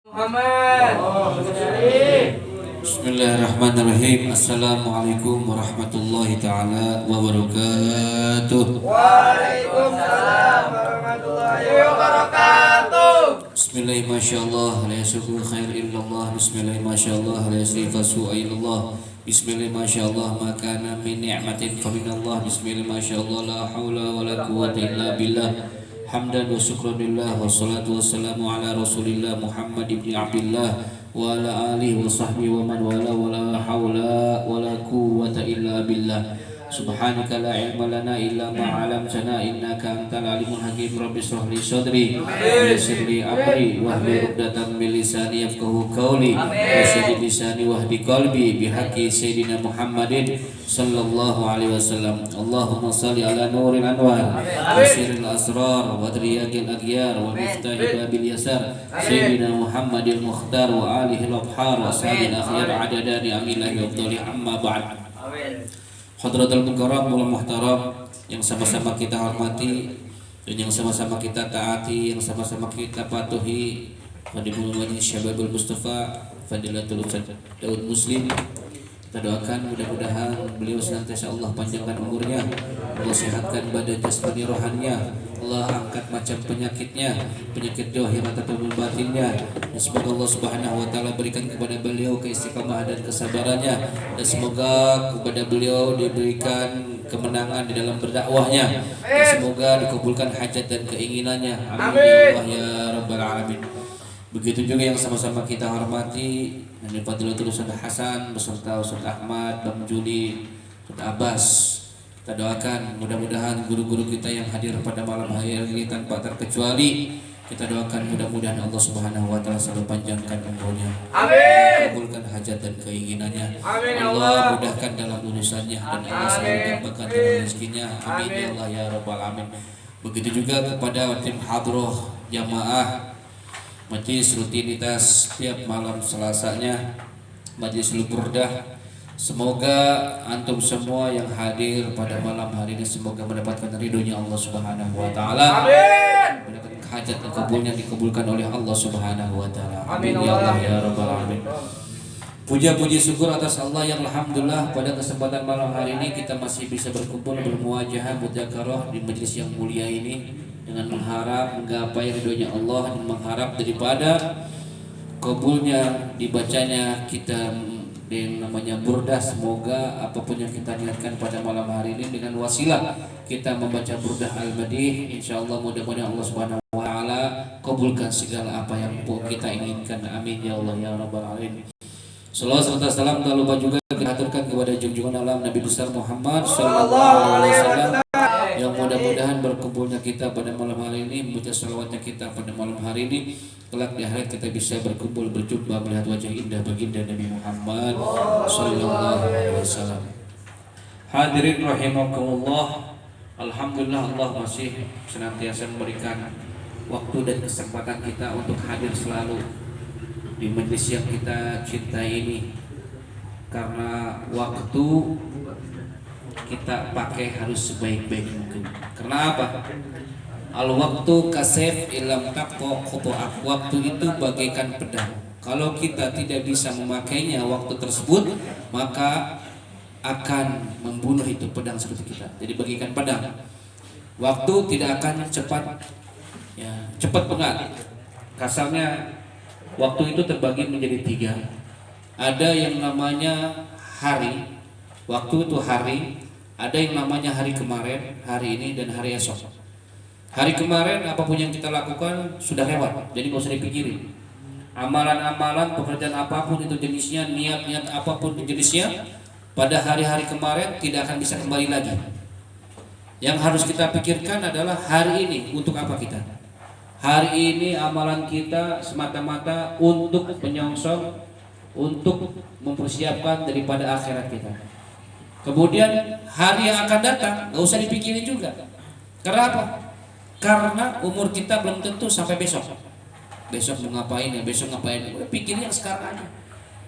Muhammad. Bismillahirrahmanirrahim. Assalamualaikum warahmatullahi ta'ala wabarakatuh. Waalaikumsalam warahmatullahi wabarakatuh. Bismillahirrahmanirrahim. Masyaallah, la yasukul khair illallah. Bismillahirrahmanirrahim. Masyaallah, la yasifa su'a illallah. Bismillahirrahmanirrahim. Masyaallah, ma kana min ni'matin fa minallah. Bismillahirrahmanirrahim. Masyaallah, la haula wala quwwata illa billah. Hamdan wa syukranillah wa salatu wassalamu ala rasulillah Muhammad ibn Abdillah wa ala alihi wa sahbihi wa man wala wa la hawla wa la quwwata illa billah. Subhanaka la ilma lana illa ma 'allamtana innaka antal alimul hakim. Rabbi shrah li sadri wa yassir li amri wahlul 'uqdatam min lisani yafqahu qawli wasyid lisani wahdi qalbi bihaqqi sayyidina Muhammadin sallallahu alaihi wasallam. Allahumma shalli ala nuril anwar wa sirril asrar wa driyaqil aghyar wa miftahi babil yasar sayyidina Muhammadil mukhtar wa alihi al-abhar wa sahabil akhyar adadani amillahi wa afdali amma ba'd. Hadratul mukarram wal muhtaram, yang sama-sama kita hormati dan yang sama-sama kita taati, yang sama-sama kita patuhi Fadilul Majlis Syababul Mustafa Fadilatul Ustaz Daud Muslim. Kita doakan mudah-mudahan beliau senantiasa Allah panjangkan umurnya, Allah sehatkan badan jasmani rohannya, Allah angkat macam penyakitnya, penyakit zahir ataupun batinnya, dan semoga Allah Subhanahu wa taala berikan kepada beliau keistiqomahan dan kesabarannya, dan semoga kepada beliau diberikan kemenangan di dalam berdakwahnya, dan semoga dikabulkan hajat dan keinginannya. Amin ya Allah ya rabbal alamin. Begitu juga yang sama-sama kita hormati dari Fadilatul Ustaz Hasan beserta Ustaz Ahmad, Bang Juli, Ustaz Abbas. Kita doakan mudah-mudahan guru-guru kita yang hadir pada malam hari ini tanpa terkecuali, kita doakan mudah-mudahan Allah Subhanahu wa taala selalu panjangkan umurnya. Amin. Kabulkan hajat dan keinginannya. Amin Allah mudahkan dalam urusannya dan Allah selalu gampangkan dalam rezekinya. Amin ya Allah ya rabbal alamin. Begitu juga kepada tim hadroh jamaah Majlis rutinitas setiap malam Selasanya, Majlis Burdah. Semoga antum semua yang hadir pada malam hari ini semoga mendapatkan ridhonya Allah Subhanahu wa taala. Amin. Mendapatkan hajat dan kabulnya dikabulkan oleh Allah Subhanahu wa taala. Amin ya Allah ya rabbal alamin. Puja-puji syukur atas Allah yang alhamdulillah pada kesempatan malam hari ini kita masih bisa berkumpul bermuajahah mudzakarah di majlis yang mulia ini dengan mengharap menggapai ridhonya Allah dan mengharap daripada kabulnya dibacanya kita yang namanya burdah. Semoga apapun yang kita niatkan pada malam hari ini dengan wasilah kita membaca burdah al-madih, insyaallah mudah-mudahan Allah Subhanahu wa taala kabulkan segala apa yang kita inginkan. Amin ya Allah ya rabbal alamin. Salawat serta salam tak lupa juga kita aturkan kepada junjungan alam Nabi besar Muhammad sallallahu alaihi wasallam, yang mudah-mudahan berkumpulnya kita pada malam hari ini, membaca salawatnya kita pada malam hari ini, kelak di akhirat kita bisa berkumpul berjumpa melihat wajah indah baginda Nabi Muhammad sallallahu alaihi wasallam. Hadirin rahimakumullah, alhamdulillah Allah masih senantiasa memberikan waktu dan kesempatan kita untuk hadir selalu di majlis yang kita cintai ini, karena waktu kita pakai harus sebaik-baik mungkin. Karena apa? Al waktu kasef ilam taqwa khutu'ak. Waktu itu bagaikan pedang. Kalau kita tidak bisa memakainya waktu tersebut, maka akan membunuh itu pedang seperti kita. Jadi bagaikan pedang. Waktu tidak akan cepat, ya, cepat pengat. Kasarnya waktu itu terbagi menjadi 3. Ada yang namanya hari. Waktu itu hari. Ada yang namanya hari kemarin, hari ini, dan hari esok. Hari kemarin apapun yang kita lakukan sudah lewat, jadi nggak usah dipikirin. Amalan-amalan, pekerjaan apapun itu jenisnya, niat-niat apapun itu jenisnya, pada hari-hari kemarin tidak akan bisa kembali lagi. Yang harus kita pikirkan adalah hari ini untuk apa kita. Hari ini amalan kita semata-mata untuk menyongsong, untuk mempersiapkan daripada akhirat kita. Kemudian hari yang akan datang nggak usah dipikirin juga. Karena apa? Karena umur kita belum tentu sampai besok. Besok mau ngapain ya? Besok ngapain? Udah pikirin yang sekarang aja.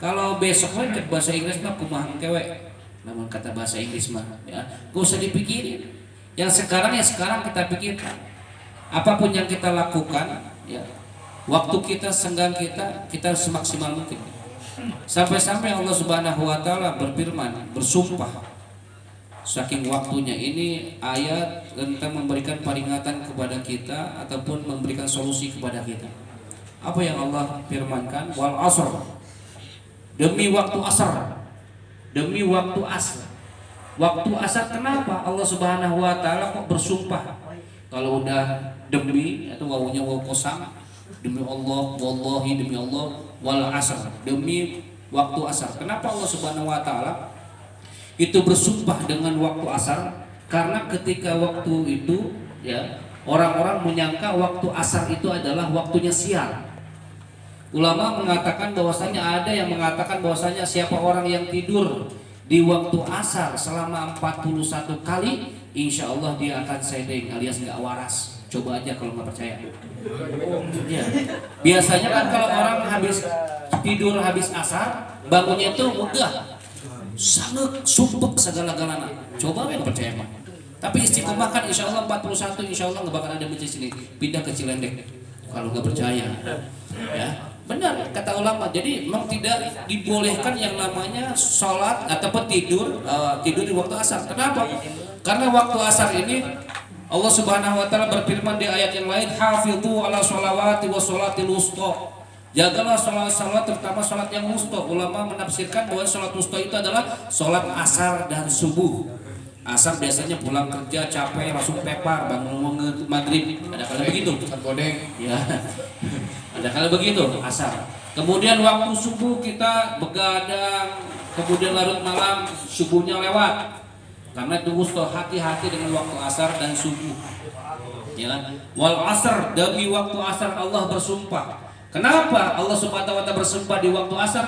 Kalau besok kan bahasa Inggris mah kumaha kewek. Namun kata bahasa Inggris mah ya, nggak usah dipikirin. Yang sekarang kita pikirkan. Apapun yang kita lakukan, ya, waktu kita, senggang kita semaksimal mungkin. Sampai-sampai Allah Subhanahu wa taala berfirman, bersumpah, saking waktunya ini ayat tentang memberikan peringatan kepada kita ataupun memberikan solusi kepada kita. Apa yang Allah firmankan? Wal asr, demi waktu asar, demi waktu asar. Waktu asar, kenapa Allah Subhanahu wa taala kok bersumpah? Kalau udah demi atau wawunya waw kosam, demi Allah, wallahi, demi Allah, wal asr, demi waktu asar. Kenapa Allah Subhanahu wa taala itu bersumpah dengan waktu asar? Karena ketika waktu itu, ya, orang-orang menyangka waktu asar itu adalah waktunya siang. Ulama mengatakan bahwasanya, ada yang mengatakan bahwasanya siapa orang yang tidur di waktu asar selama 41 kali, insya Allah dia akan sedeng alias nggak waras. Coba aja kalau nggak percaya. Ya. Biasanya kan kalau orang habis tidur habis asar, bangunnya itu megah, sangat sumpek segala-galanya. Coba yang percaya mah. Tapi istiqomah kan insya Allah 41, insya Allah nggak bakal ada masjid sini. Pindah ke Cilendek kalau nggak percaya. Ya, benar kata ulama. Jadi memang tidak dibolehkan yang namanya sholat ataupun tidur di waktu asar. Kenapa? Karena waktu asar ini Allah Subhanahu wa taala berfirman di ayat yang lain, hafidhu ala sholawati wa sholatil wusta. Jagalah sholat-sholat, terutama sholat yang wusta. Ulama menafsirkan bahwa sholat wusta itu adalah sholat asar dan subuh. Asar biasanya pulang kerja capek langsung tepar bangun maghrib. Ada kali begitu. Ya. Ada kali begitu asar. Kemudian waktu subuh kita begadang, kemudian larut malam subuhnya lewat. Karena itu wusta, hati-hati dengan waktu asar dan subuh. Ya. Wal asr, demi waktu asar Allah bersumpah. Kenapa Allah Subhanahu wa taala bersumpah di waktu asar?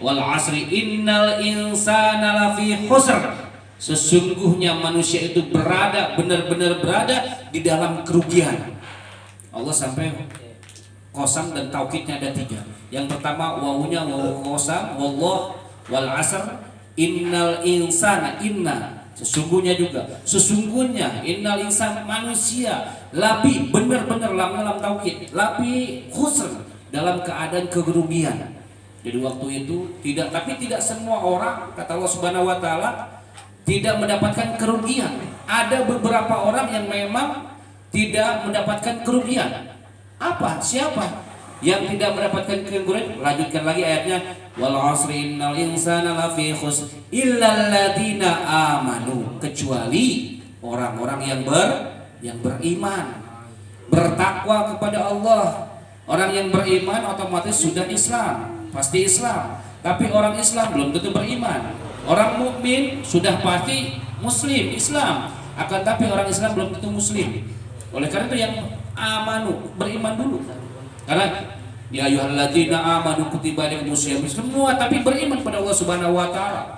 Wal asri innal insana lafi khusr. Sesungguhnya manusia itu benar-benar berada di dalam kerugian. Allah sampai kosam dan taukidnya ada 3. Yang pertama wawunya wawu kosam, wallah, wal asr, innal insana, inna, sesungguhnya juga, sesungguhnya, innal insan, manusia, labi, benar-benar lam taukid, labi khusr, dalam keadaan kerugian. Jadi waktu itu tidak semua orang, kata Allah Subhanahu wa taala, tidak mendapatkan kerugian. Ada beberapa orang yang memang tidak mendapatkan kerugian. Apa? Siapa yang tidak mendapatkan kerugian? Lanjutkan lagi ayatnya, wal asri innal insana lafi khusr illal ladzina amanu, kecuali orang-orang yang beriman, bertakwa kepada Allah. Orang yang beriman otomatis sudah Islam, pasti Islam. Tapi orang Islam belum tentu beriman. Orang mukmin sudah pasti Muslim, Islam. Akan tapi orang Islam belum tentu Muslim. Oleh karena itu yang amanu, beriman dulu. Karena ya ayyuhalladzina amanu kutiba alaikumus syiyam, semua tapi beriman pada Allah Subhanahu wa taala.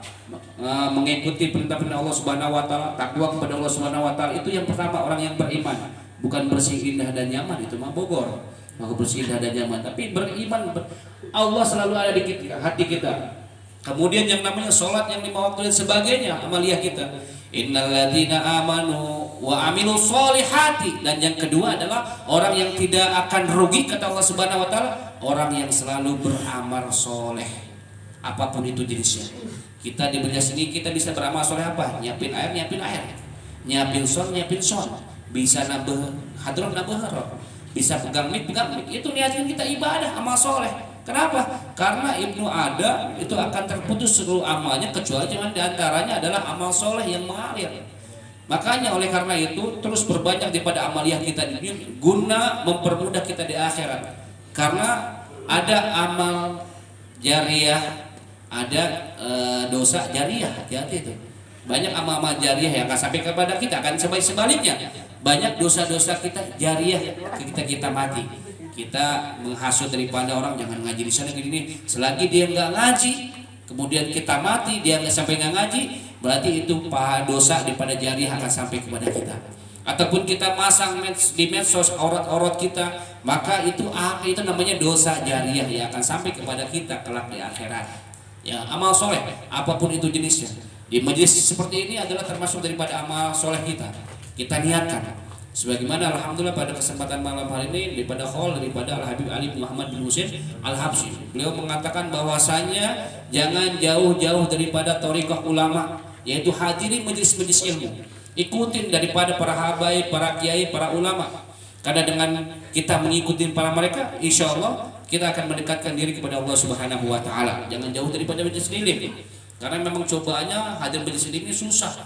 Mengikuti perintah-perintah Allah Subhanahu wa taala, takwa kepada Allah Subhanahu wa taala, itu yang pertama orang yang beriman. Bukan bersih, indah dan nyaman, itu mah Bogor. Maka bersih, indah dan nyaman, tapi beriman. Allah selalu ada di hati kita. Kemudian yang namanya sholat yang 5 waktu dan sebagainya, amaliyah kita. Innal ladzina amanu wa amilus solihati. Dan yang kedua adalah orang yang tidak akan rugi, kata Allah Subhanahu wa taala, orang yang selalu beramal soleh, apapun itu jenisnya. Kita di Belia sini kita bisa beramal soleh apa? Nyiapin air, nyiapin son, bisa nambah hadron, nambah harap, bisa pegang mic, itu niatkan kita ibadah, amal soleh. Kenapa? Karena Ibnu Adam itu akan terputus seluruh amalnya kecuali cuma diantaranya adalah amal soleh yang mengalir. Makanya oleh karena itu terus berbanyak daripada amaliyah kita di dunia guna mempermudah kita di akhirat. Karena ada amal jariah, ada dosa jariah, hati-hati itu. Banyak amal-amal jariah yang akan sampai kepada kita, akan sebaliknya. Banyak dosa-dosa kita jariah kita mati. Kita menghasut daripada orang, jangan ngaji di sana gini. Selagi dia nggak ngaji, kemudian kita mati, dia nggak sampai nggak ngaji, berarti itu dosa daripada jariah akan sampai kepada kita. Ataupun kita masang di medsos aurat kita, maka itu namanya dosa jariah yang akan sampai kepada kita kelak di akhirat. Ya, amal soleh, apapun itu jenisnya. Di majelis seperti ini adalah termasuk daripada amal soleh kita. Kita niatkan. Sebagaimana alhamdulillah pada kesempatan malam hari ini daripada Al Habib Ali bin Muhammad bin Husain Al Habsyi, beliau mengatakan bahwasanya jangan jauh-jauh daripada thariqah ulama, yaitu hadiri majelis-majelis ilmu. Ikutin daripada para habaib, para kiai, para ulama. Karena dengan kita mengikuti para mereka, insya Allah kita akan mendekatkan diri kepada Allah Subhanahu Wa Taala. Jangan jauh daripada majelis ilmu, karena memang cobaannya hadir majelis ilmu ini susah.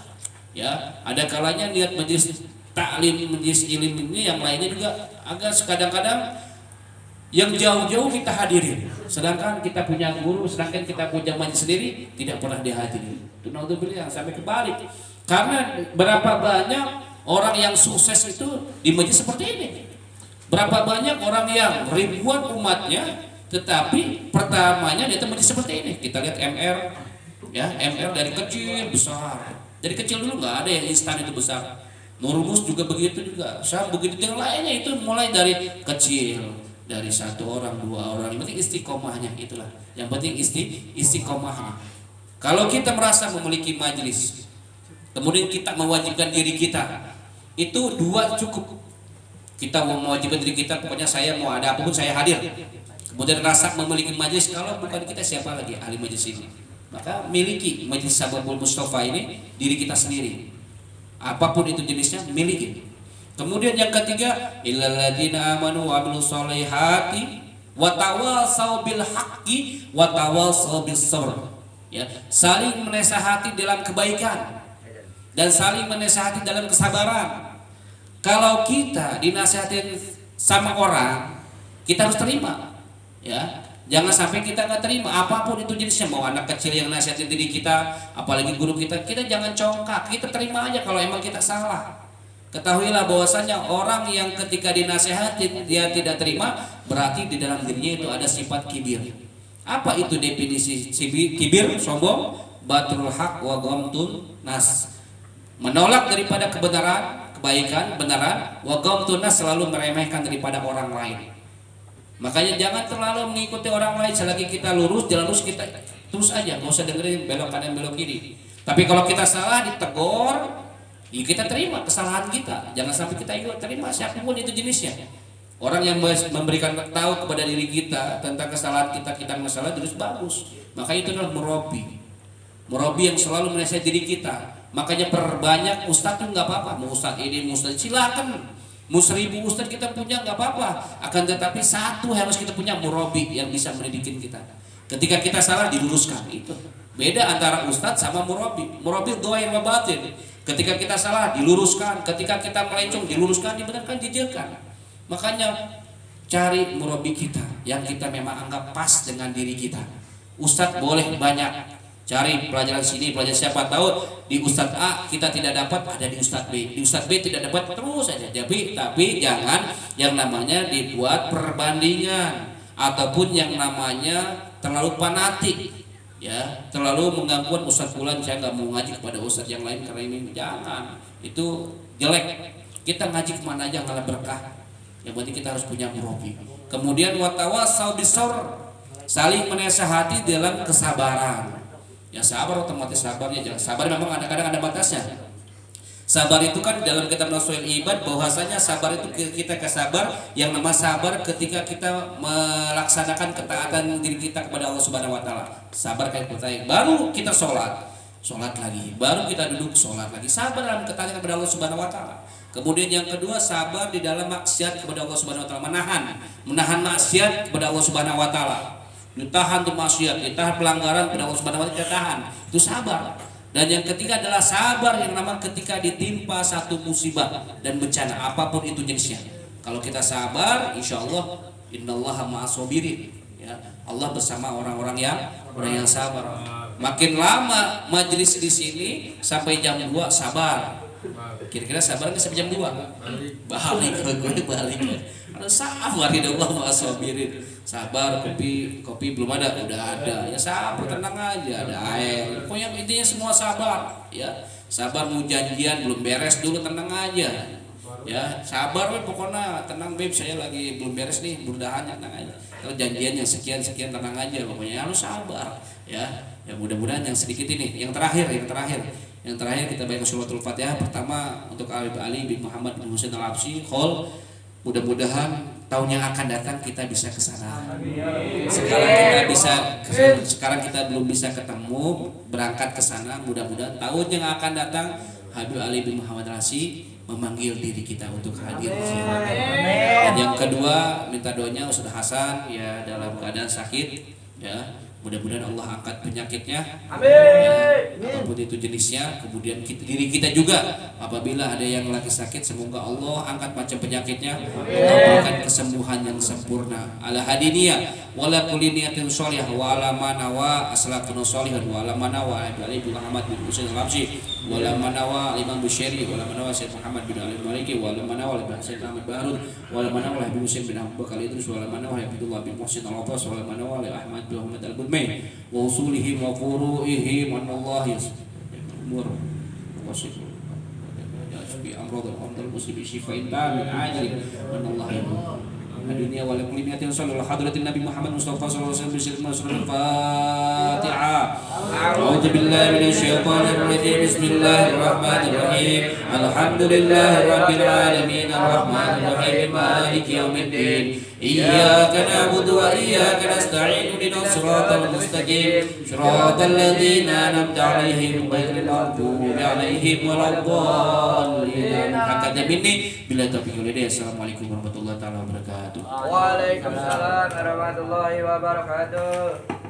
Ya, ada kalanya niat majelis taklim, majelis ilmu ini yang lainnya juga agak kadang-kadang yang jauh-jauh kita hadirin, sedangkan kita punya guru, sedangkan kita punya majelis sendiri tidak pernah dihadiri. Itu naudzubillah, sampai kebalik. Karena berapa banyak orang yang sukses itu di majelis seperti ini, berapa banyak orang yang ribuan umatnya tetapi pertamanya di majelis seperti ini. Kita lihat MR, ya, MR dari kecil besar, dari kecil dulu nggak ada yang instan itu besar. Nurmus juga begitu juga, saya begitu, yang lainnya itu mulai dari kecil, dari 1 orang 2 orang. Yang penting istiqomahnya, itulah yang penting, istiqomahnya. Kalau kita merasa memiliki majelis, kemudian kita mewajibkan diri kita, itu 2 cukup. Kita mau mewajibkan diri kita, pokoknya saya mau ada apapun saya hadir. Kemudian rasa memiliki majelis, kalau bukan kita siapa lagi ahli majelis ini? Maka miliki majelis Sababul Mustafa ini diri kita sendiri. Apapun itu jenisnya, miliki. Kemudian yang ketiga, illal ladzina amanu wa amilus solihati wa tawassaw bil haqqi wa tawassaw bis sabr. Ya, saling menasihati dalam kebaikan dan saling menasihati dalam kesabaran. Kalau kita dinasihatin sama orang, kita harus terima. Ya, jangan sampai kita nggak terima apapun itu jenisnya, mau anak kecil yang nasihatin diri kita, apalagi guru kita jangan congkak, kita terima aja kalau emang kita salah. Ketahuilah bahwasanya orang yang ketika dinasihatin dia tidak terima, berarti di dalam dirinya itu ada sifat kibir. Apa itu definisi kibir? Sombong, batrul haq wa ghamtun nas. Menolak daripada kebenaran, kebaikan, benaran, wa ghamtun nas, selalu meremehkan daripada orang lain. Makanya jangan terlalu mengikuti orang lain. Selagi kita lurus, jalan lurus, kita terus aja, nggak usah dengerin belok kanan belok kiri. Tapi kalau kita salah ditegur, ya kita terima kesalahan kita. Jangan sampai kita ikut terima siapapun itu jenisnya. Orang yang memberikan tahu kepada diri kita tentang kesalahan kita masalah terus bagus. Maka itu adalah murabi yang selalu menasihati diri kita. Makanya perbanyak ustadz itu nggak apa-apa. Mau ustadz ini, mau ustadz, silakan. Mau 1000 ustadz kita punya nggak apa-apa. Akan tetapi satu harus kita punya murabi yang bisa mendidik kita. Ketika kita salah diluruskan, itu beda antara ustadz sama murabi. Murabi dhahir wa batin. Ketika kita salah diluruskan, ketika kita melencong diluruskan, dibenarkan, dijelkan. Makanya cari murabi kita yang kita memang anggap pas dengan diri kita. Ustadz boleh banyak, cari pelajaran sini, pelajaran siapa tahu di Ustadz A kita tidak dapat, ada di Ustadz B. Di Ustadz B tidak dapat, terus saja. Tapi jangan yang namanya dibuat perbandingan ataupun yang namanya terlalu fanatik. Ya, terlalu menggangguan Ustadz bulan, saya nggak mau ngaji kepada Ustadz yang lain karena ini, jangan, itu jelek. Kita ngaji kemana aja ngalah berkah. Yang penting kita harus punya murabi. Kemudian watawassaw bisabr, saling menasihati dalam kesabaran. Ya, sabar otomatis sabarnya, jangan sabar memang kadang-kadang ada batasnya. Sabar itu kan dalam kitab Nasul Ibad bahwasanya sabar itu kita kesabar yang nama sabar ketika kita melaksanakan ketaatan diri kita kepada Allah Subhanahu wa taala. Sabar kayak kita baru kita sholat lagi, baru kita duduk sholat lagi. Sabar dalam ketaatan kepada Allah Subhanahu wa taala. Kemudian yang kedua, sabar di dalam maksiat kepada Allah Subhanahu wa taala, menahan maksiat kepada Allah Subhanahu wa taala. Ditahan tuh maksiat, ditahan pelanggaran kepada Allah Subhanahu wa taala, kita tahan. Itu sabar. Dan yang ketiga adalah sabar yang namanya ketika ditimpa satu musibah dan bencana apapun itu jenisnya. Kalau kita sabar, insya Allah innallaha ma'as-sabirin. Ya, Allah bersama orang-orang yang sabar. Makin lama majelis di sini sampai jam 2 sabar. Kira-kira sabar nggak sampai jam 2? Balik. Sabar ya Allah ma'as-sabirin. Sabar, kopi belum ada, udah ada. Ya sabar, tenang aja, ada air. Pokoknya intinya semua sabar, ya. Sabar, mau janjian belum beres dulu, tenang aja. Ya, sabar pokoknya, tenang beb, saya lagi belum beres nih, mudah-mudahan tenang aja. Kalau janjian yang sekian tenang aja, pokoknya harus sabar, ya. Ya mudah-mudahan yang sedikit ini, yang terakhir. Yang terakhir kita baca suratul Fatihah pertama untuk Ali bin Muhammad bin Husain Al-Absi Khol. Mudah-mudahan tahun yang akan datang kita bisa ke sana. Sekarang kita belum bisa ketemu, berangkat ke sana. Mudah-mudahan tahun yang akan datang Habib Ali bin Muhammad Al-Absi memanggil diri kita untuk hadir di sini. Dan yang kedua, minta doanya Ustaz Hasan ya dalam keadaan sakit ya. Mudah-mudahan Allah angkat penyakitnya, apapun itu jenisnya. Kemudian diri kita juga apabila ada yang lagi sakit, semoga Allah angkat macam penyakitnya, memberikan kesembuhan yang sempurna. Ala hadiniyah wala kulli niyatin sholihah wa ala manawa aslakun sholihan wa ala manawa Ali bin Muhammad bin Husain Al-Absi wa ala manawa Imam Bushairi wa ala manawa Syekh Muhammad bin Ali Maliki wa ala manawa Syekh Ahmad Bahrud wa ala manawa Habib Husain bin Abu Bakar Idris wa ala manawa Habibullah bin Muhsin Al-Abbas wa ala manawa Ahmad bin Muhammad Al-Budmai wa usulihim wa furu'ihim anallahi umur wasifur yasbi amradul amdal muslimin syifa'in tamin ajil anallahi dunia wala kulli niyatin sallallahu hadratin Nabi Muhammad Mustafa sallallahu alaihi wasallam Al-Fatihah. A'udzu billahi minasyaitonir rajim. Bismillahirrahmanirrahim. Alhamdulillahirabbil alamin arrahmanir rahim maliki yaumiddin. Iyyaka na'budu wa iyyaka nasta'in ihdinas siratal mustaqim siratal ladzina an'amta 'alaihim ghairil maghdubi 'alaihim waladdallin. Hakada minni bila taufiq wal hidayah. Assalamualaikum warahmatullahi taala wabarakatuh. Waalaikumsalam warahmatullahi wabarakatuh.